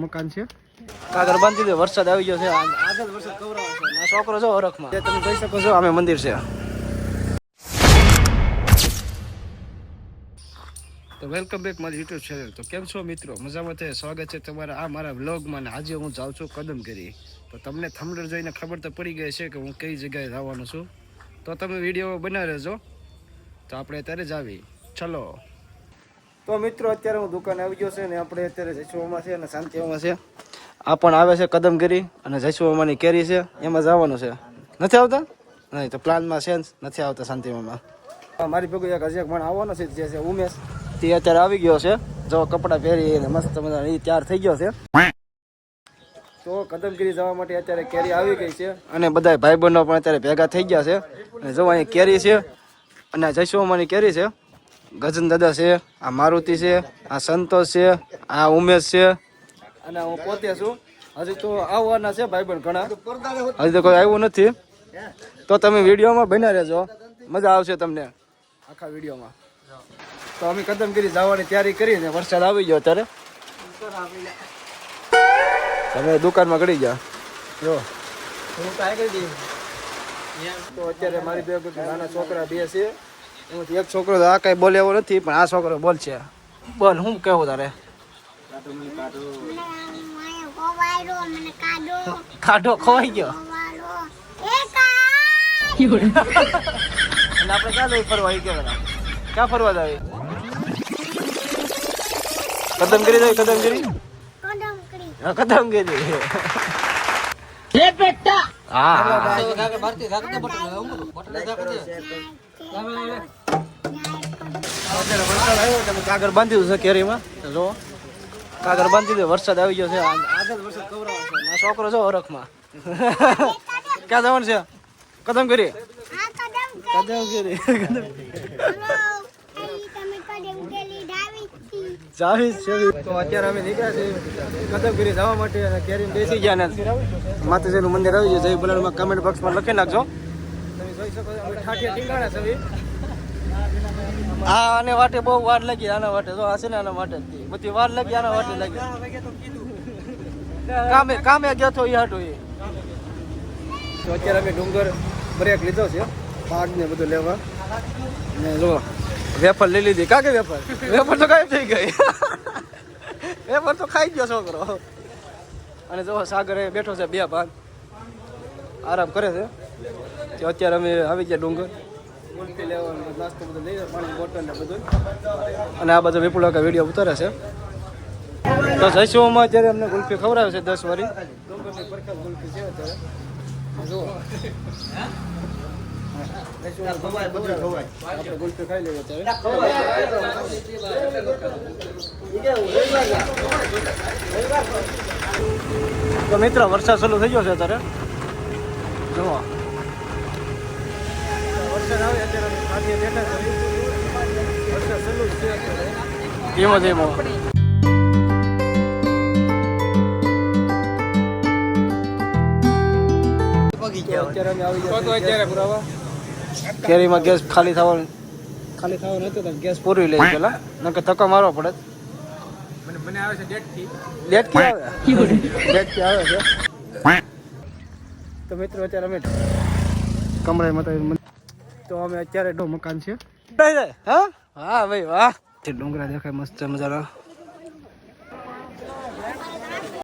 મકાન છે કાગર બાંધી દે. વરસાદ આવી ગયો છે. આગળ વરસાદ કવરાવો છે. આ છોકરો જો હરખમાં તમે જોઈ શકો છો. અમે મંદિર છે. તો વેલકમ બેક મારી યુટ્યુબ ચેનલ. તો કેમ છો મિત્રો? મજામાં છે? સ્વાગત છે તમારા આ મારા વ્લોગમાં. ને આજે હું જાઉં છું કદમગીરી. તો તમને થંબનેલ જોઈને ખબર તો પડી ગઈ છે કે હું કઈ જગ્યાએ જવાનો છું. તો તમે વિડીયો બનાવી રહેજો. તો આપણે અત્યારે જ આવી. ચલો. તો મિત્રો અત્યારે હું દુકાને આવી ગયો છે ને આપણે અત્યારે જયસુવામાં છે અને શાંતિઓમાં છે. આ પણ આવે છે કદમગીરી અને જયસુમાની કેરી છે. એમાં જવાનું છે. નથી આવતા? નહીં તો પ્લાનમાં છે નથી આવતા શાંતિમાં. મારી ભેગું એક હજી એક પણ આવવાનો છે જે છે ઉમેશ. તે અત્યારે આવી ગયો છે. જો કપડાં પહેરી મસ્ત મજા એ તૈયાર થઈ ગયો છે. તો કદમગીરી જવા માટે અત્યારે કેરી આવી ગઈ છે અને બધા ભાઈબંધો પણ અત્યારે ભેગા થઈ ગયા છે. અને જો અહીં કેરી છે અને જયસુમાની કેરી છે. ગજન દાદા છે, આ મારુતિ છે, આ સંતોષ છે, આ ઉમેશ છે અને હું પોતે છું. હજી તો આવવાના છે ભાઈબંધ ઘણા, હજી તો કોઈ આવ્યું નથી. તો તમે વિડીયોમાં બન્યા રહેજો, મજા આવશે તમને આખા વિડીયોમાં. તો અમે કદમગીરી જવાની તૈયારી કરીને વરસાદ આવી ગયો અત્યારે. તમે દુકાનમાં ગળી ગયા જો. તો અત્યારે મારી બે નાના છોકરા બે છે. એમાંથી એક છોકરો આ કઈ બોલે એવો નથી, પણ આ છોકરો બોલશે. બોલ, શું કેવું તારે? કાઢો ખોવાઈ ગયો. આપણે ક્યાં જઈ ફરવા? ક્યાં ફરવા જાય? કદમગીરી જાય. કદમગીરી કદમગીરી કાગર બાંધી છે કેરીમાં. જો કાગર બાંધી દે. વરસાદ આવી ગયો છે. આગળ વરસાદ કવરાવો છે. આ છોકરો જો હરખમાં. ક્યાં જવાનું છે? કદમગીરી. કદમગીરી જાવી છે. તો અત્યારે અમે નીકળ્યા છીએ કદમગીરી જવા માટે અને કેરી બેસી ગયા. ને માતાજીનું મંદિર આવી ગયું. જય ભોલેનાથ કમેન્ટ બોક્સમાં લખી નાખજો. તમે જોઈ શકો છો અમે ઠાઠિયા ટીંગાણા છે. આ આને વાટે બહુ વાર લાગી. આના વાટે જો આ છે ને આના માટે બધી વાર લાગી. આના વાટે લાગી. કામે ગયો તો એ હાટો એ. તો અત્યારે અમે ડુંગર બ્રેક લીધો છે પાક ને બધું લેવા. ને જો વેફર લઈ લીધી. કાકે વેફર તો ગાયબ થઈ ગઈ. વેફર તો ખાઈ ગયો છોકરો. અને જો સાગર બેઠો છે બે ભાગ આરામ કરે છે. તો અત્યારે અમે આવી ગયા ડુંગર. ગુલ્ફી લેવાનું નાસ્તો બધું લઈ પાણી બોટલ ને બધું. અને આ બધો વિપુલ કાકા વિડીયો ઉતારે છે. તો જયસુમાં અત્યારે અમને ગુલ્ફી ખવડાવે છે 10 વાળી. ડુંગરની પ્રખ્યાત ગુલ્ફી છે અત્યારે. જુઓ આપણે ગુલ્ફી ખાઈ લઈએ અત્યારે. તો મિત્ર વરસાદ ચાલુ થઈ ગયો છે અત્યારે. જુઓ વરસાદ આવે અત્યારે આજે બેઠા છે. વરસાદ ચાલુ જ છે અત્યારે ધીમો ધીમો. અત્યારે અમે આવી ગયા પુરાવા. કેરીમાં ગેસ ખાલી થવાનું હતું તો ગેસ પૂરી લઈ પેલા, નકર ધક્કો મારવો પડે. મને આવે છે ડેટ થી આવે છે. તો મિત્રો અત્યારે અમે કમરાઈ માતા. તો અમે અત્યારે મકાન છે. હા ભાઈ વાહ. ડુંગરા દેખાય મસ્ત મજાના.